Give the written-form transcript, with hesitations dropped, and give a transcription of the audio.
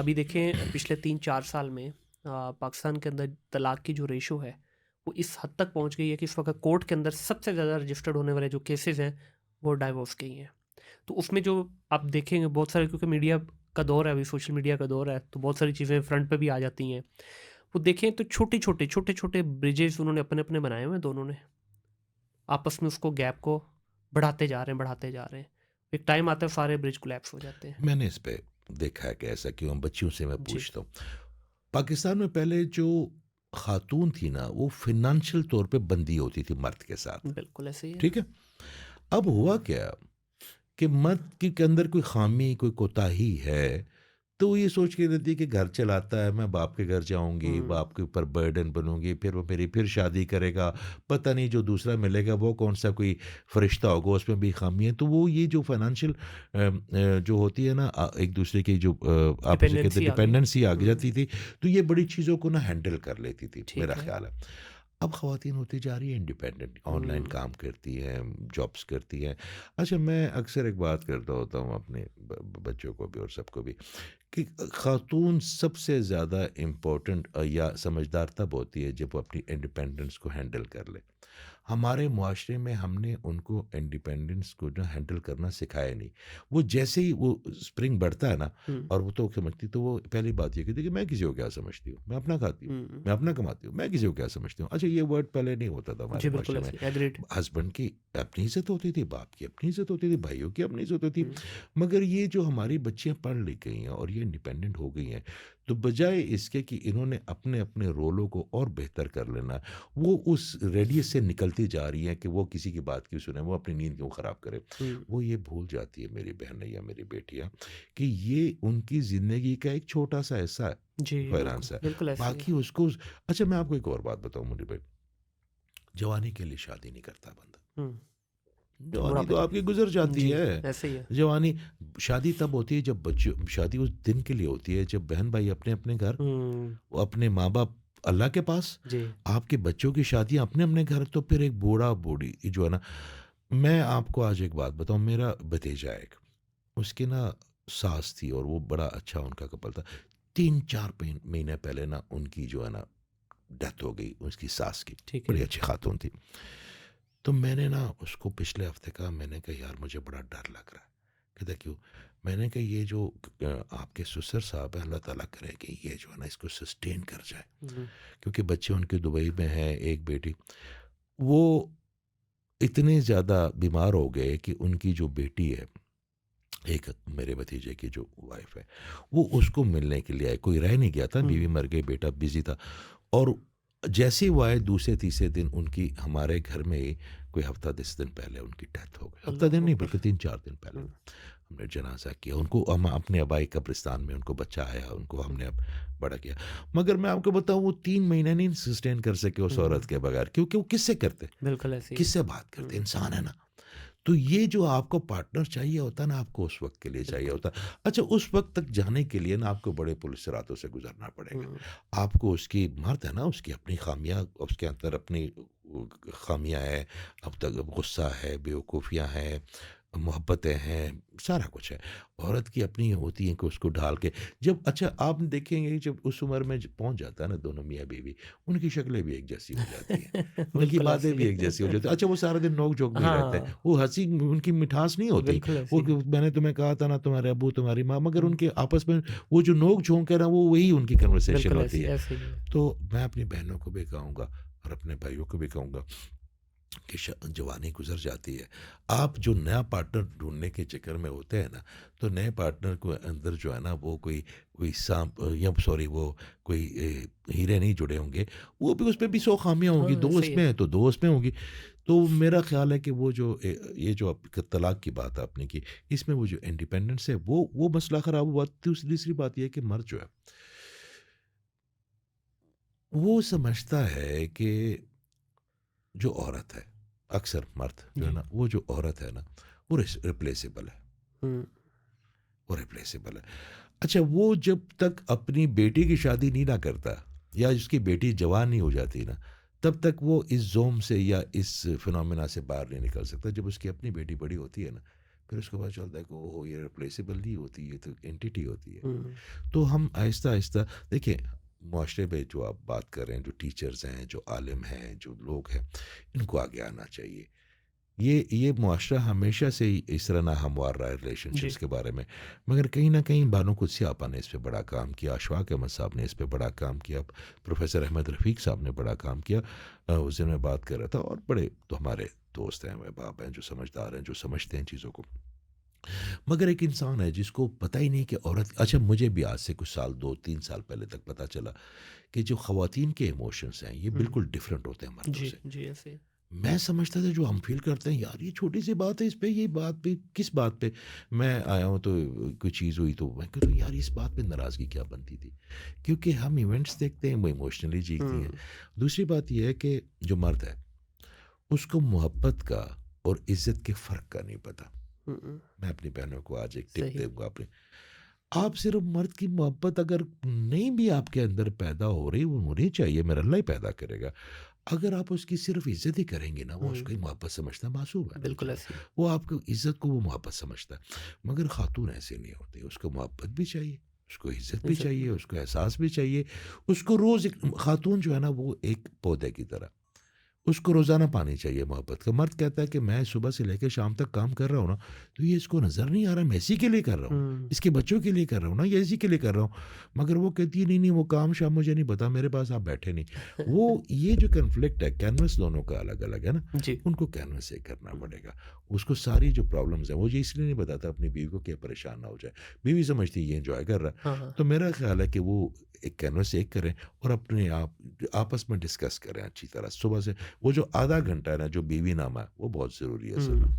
अभी देखें पिछले 3-4 साल में पाकिस्तान के अंदर तलाक की जो रेशो है वो इस हद तक पहुंच गई है कि इस वक्त कोर्ट के अंदर सबसे ज़्यादा रजिस्टर्ड होने वाले जो केसेस हैं वो डाइवोर्स के ही हैं। तो उसमें जो आप देखेंगे बहुत सारे, क्योंकि मीडिया का दौर है, अभी सोशल मीडिया का दौर है, तो बहुत सारी चीज़ें फ्रंट पे भी आ जाती हैं। वो देखें तो छोटे छोटे ब्रिजेस उन्होंने अपने अपने बनाए हुए हैं दोनों ने, आपस में उसको गैप को बढ़ाते जा रहे हैं। एक टाइम आता है सारे ब्रिज कोलैप्स हो जाते हैं। मैंने इस पे देखा है कि ऐसा क्यों, बच्चियों से मैं जी। पूछता हूँ। पाकिस्तान में पहले जो खातून थी ना, वो फ़ाइनेंशियल तौर पे बंधी होती थी मर्द के साथ, बिल्कुल ऐसे ही है। ठीक है? अब हुआ क्या कि मर्द के अंदर कोई ख़ामी, कोई कोताही है, तो वो ये सोच के रहती है कि घर चलाता है, मैं बाप के घर जाऊँगी, हम्म। बाप के ऊपर बर्डन बनूँगी, फिर वो मेरी फिर शादी करेगा, पता नहीं जो दूसरा मिलेगा वो कौन-सा कोई फ़रिश्ता होगा, उसमें भी ख़ामी है। तो वो ये जो फ़ाइनेंशियल जो होती है ना, एक दूसरे की जो आप उसे कहते हैं डिपेंडेंसी आ गई। डिपेंडेंसी आ जाती हम्म। थी, तो ये बड़ी चीज़ों को ना हैंडल कर लेती थी, मेरा ठीक है। ख़्याल है। अब ख़वातीन होती जा रही हैं इंडिपेंडेंट, ऑनलाइन हम्म। काम करती हैं, जॉब्स करती हैं। अच्छा, मैं अक्सर एक बात करता होता हूँ अपने बच्चों को भी और सबको भी, कि खातून सबसे ज़्यादा इम्पोर्टेंट या समझदार तब होती है जब वो अपनी इंडिपेंडेंस को हैंडल कर ले। हमारे मुआशरे में हमने उनको इंडिपेंडेंस को जो हैंडल करना सिखाया नहीं। वो जैसे ही वो स्प्रिंग बढ़ता है ना, हम्म। और वो तो समझती, तो वो पहली बात ये कहती है कि मैं किसी को क्या समझती हूँ, मैं अपना खाती हूँ, हम्म। मैं अपना कमाती हूँ, मैं किसी को क्या समझती हूँ। अच्छा, ये वर्ड पहले नहीं होता था हमारे जी बिल्कुल मुआशरे में। ऐसे ही एग्रीड। हस्बैंड की अपनी इज़्ज़त होती थी, बाप की अपनी इज़्ज़त होती थी, भाइयों की अपनी इज़्ज़त होती थी। हम्म। मगर ये जो हमारी बच्चियाँ पढ़ लिख गई हैं और ये इंडिपेंडेंट हो गई हैं, तो बजाय इसके कि इन्होंने अपने-अपने रोलों को और बेहतर कर लेना, वो उस रेडियस से निकलती जा रही हैं कि वो किसी की बात क्यों सुने, वो अपनी नींद क्यों ख़राब करे। हम्म। वो ये भूल जाती है मेरी बहनें या मेरी बेटियाँ, कि ये उनकी ज़िंदगी का एक छोटा-सा हिस्सा है, जी बिल्कुल फाइनेंस है। बिल्कुल ऐसे ही है। बाकी उसको अच्छा, मैं आपको एक और बात बताऊँ मुनीर भाई, जवानी के लिए शादी नहीं करता बंदा। जवानी बुढ़ापे तो तक। आपकी गुज़र जाती जी है। ऐसे ही है। जवानी शादी तब होती है जब बच्चों शादी उस दिन के लिए होती है जब बहन-भाई अपने-अपने घर, हम्म। वो अपने माँ-बाप अल्लाह के पास, जी। आपके बच्चों की शादियाँ अपने-अपने घर, तो फिर एक बूढ़ा-बूढ़ी जो है ना, मैं आपको आज एक बात बताऊँ, मेरा भतीजा है एक, उसकी ना सास थी और वो बड़ा अच्छा उनका कपल था। 3-4 महीने पहले ना उनकी जो है ना डेथ हो गई, उसकी सास की, ठीक बड़ी है। अच्छी खातून थी। तो मैंने ना उसको पिछले हफ्ते कहा, मैंने कहा यार मुझे बड़ा डर लग रहा है। कहता क्यों? मैंने कहा ये जो आपके ससुर साहब हैं, अल्लाह ताला करे कि ये जो है ना इसको सस्टेन कर जाए। हम्म। क्योंकि बच्चे उनके दुबई में हैं, एक बेटी, वो इतने ज़्यादा बीमार हो गए कि उनकी जो बेटी है, एक मेरे भतीजे की जो वाइफ़ है, वो उसको मिलने के लिए आई। कोई रह नहीं गया था, बीवी हम्म। मर गई, बेटा बिज़ी था। और जैसे ही वो आए दूसरे-तीसरे दिन उनकी हमारे घर में ही कोई हफ़्ता 10 दिन पहले उनकी डेथ हो गई। हफ़्ता दिन अल्लाह नहीं अकबर। बल्कि 3-4 दिन पहले। हम्म। हमने जनाज़ा किया, उनको हम अपने आबाई कब्रिस्तान में उनको बचाया, उनको हम्म। हमने अब बड़ा किया। मगर मैं आपको बताऊँ, वो 3 महीने नहीं सस्टेन कर सके उस औरत हम्म। के बगैर, क्योंकि वो किससे करते? बिल्कुल ऐसे ही है। किससे बात करते? हम्म। इंसान है ना। तो ये जो आपको पार्टनर चाहिए होता है ना, आपको उस वक़्त के लिए चाहिए बिल्कुल। होता है। अच्छा, उस वक़्त तक जाने के लिए ना आपको बड़े पुलिसरातों से गुज़रना पड़ेगा। हम्म। आपको उसकी मर्द है ना, उसकी अपनी ख़ामियाँ, उसके अंदर अपनी ख़ामियाँ हैं, अब तक गुस्सा है, बेवकूफ़ियाँ हैं, मोहब्बतें हैं, सारा कुछ है। औरत की अपनी होती है कि उसको ढाल के, जब अच्छा आप देखेंगे जब उस उम्र में पहुँच जाता है ना दोनों मियाँ-बीवी, उनकी शक्लें भी एक जैसी हो जाती हैं। उनकी बिल्कुल बातें ऐसे भी ही एक जैसी हो है। जाती हैं। अच्छा, वो सारा दिन नोक-झोंक में ही रहते हैं। हाँ वो हँसी उनकी मिठास नहीं होती। बिल्कुल ऐसे वो ही क है। मैंने तुम्हें कहा था ना, तुम्हारे अब्बू, तुम्हारी माँ, मगर हम्म। उनके आपस में वो जो नोक-झोंक है ना, वो वही उनकी कन्वर्सेशन बिल्कुल होती ऐसे है। ऐसे ही है। तो मैं अपनी बहनों को भी कहूँगा और अपने भाइयों को भी कहूँगा कि जवानी गुजर जाती है। आप जो नया पार्टनर ढूँढने के चक्कर में होते हैं ना, तो नए पार्टनर को अंदर जो है ना, वो कोई कोई सांप या सॉरी वो कोई हीरे नहीं जुड़े होंगे। वो भी उसमें भी 100 ख़ामियाँ होंगी, हाँ 2 ऐसे ही इसमें है। है तो 2 उसमें होंगी। तो मेरा ख़्याल है कि वो जो ये जो तलाक की बात आपने की, इसमें वो जो इंडिपेंडेंस है, वो मसला ख़राब हुआ। तीसरी बात ये है कि मर्द जो है, वो समझता है कि जो औरत है, अक्सर मर्द जो है जी। ना, वो जो औरत है ना, वो रिप्लेसेबल है, हम्म। वो रिप्लेसेबल है। अच्छा, वो जब तक अपनी बेटी की शादी नहीं ना करता या उसकी बेटी जवान नहीं हो जाती ना, तब तक वो इस ज़ोम से या इस फिनोमेना से बाहर नहीं निकल सकता। जब उसकी अपनी बेटी बड़ी होती है ना, फिर उसके बाद चलता है कि ओह ये रिप्लेसेबल नहीं होती, ये तो एंटिटी होती है। हुँ, तो हम आहिस्ता-आहिस्ता देखिए, मुआशरे में जो आप बात कर रहे हैं, जो टीचर्स हैं, जो आलिम हैं, जो लोग हैं, इनको आगे आना चाहिए। ये मुआशरा हमेशा से ही इस तरह ना हमवार रहा है रिलेशनशिप्स जी, के बारे में। मगर कहीं न कहीं बानो कुद्सी आपा ने इस पे बड़ा काम किया, अशफाक अहमद साहब ने इस पे बड़ा काम किया, प्रोफ़ेसर अहमद रफ़ीक साहब ने बड़ा काम किया। उस दिन मैं बात कर रहा था और बड़े तो हमारे दोस्त हैं, अहबाब हैं, जो समझदार हैं, जो समझते हैं चीज़ों को। मगर एक इंसान है जिसको पता ही नहीं कि औरत अच्छा मुझे भी आज से कुछ साल 2-3 साल पहले तक पता चला कि जो ख़वातीन के इमोशंस हैं, ये हुँ, बिल्कुल डिफ़रेंट होते हैं मर्दों जी, से। जी, ऐसे ही। मैं समझता था जो हम फ़ील करते हैं यार ये छोटी-सी बात है, इस पे ये बात पे किस बात पे मैं आया हूँ तो कोई चीज़ हुई तो मैं कहता हूँ यार इस बात पे नाराज़गी क्या बनती थी? क्योंकि हम इवेंट्स देखते हैं, वो इमोशनली जीती हैं। हुँ, दूसरी बात ये है कि जो मर्द है, उसको मोहब्बत का और इज़्ज़त के फ़र्क का नहीं पता। हुँ, हुँ, मैं अपनी बहनों को आज एक टिप सही। दूँगा अपने आप सिर्फ़ मर्द की मोहब्बत अगर नहीं भी आपके अंदर पैदा हो रही, वो होनी चाहिए, मेरा अल्लाह ही पैदा करेगा। अगर आप उसकी सिर्फ़ इज़्ज़त ही करेंगे ना, वो हुँ, उसको ही मोहब्बत समझता है, मासूम है। बिल्कुल ऐसे ही। वो आपकी इज़्ज़त को वो मोहब्बत समझता है। मगर ख़ातून ऐसे नहीं होती, उसको मोहब्बत भी चाहिए, उसको इज़्ज़त भी इज़्ज़त चाहिए, भी। उसको एहसास भी चाहिए। उसको रोज़ एक ख़ातून जो है ना, वो एक पौधे की तरह उसको रोज़ाना पानी चाहिए मोहब्बत का। मर्द कहता है कि मैं सुबह से लेके शाम तक काम कर रहा हूँ ना, तो ये इसको नज़र नहीं आ रहा मैं इसी के लिए कर रहा हूँ। हुँ, इसके बच्चों के लिए कर रहा हूँ ना, या इसी के लिए कर रहा हूँ। मगर वो कहती है नहीं, नहीं वो काम-शाम मुझे नहीं पता, मेरे पास आप बैठे नहीं। वो ये जो कॉन्फ्लिक्ट है, कैनवस दोनों का अलग-अलग है ना, जी। उनको कैनवस से करना हुँ, पड़ेगा। उसको सारी जो प्रॉब्लम्स हैं, वो ये इसलिए नहीं बताता अपनी बीवी को कि परेशान ना हो जाए। बीवी समझती है ये एन्जॉय कर रहा हाँ, है। हाँ। तो मेरा ख़्याल है कि वो एक कैनवस एक करें और अपने आप आपस में डिस्कस करें अच्छी तरह। सुबह से वो जो आधा घंटा है ना, जो बीवी नामा है, वो बहुत ज़रूरी है असल हुँ, में।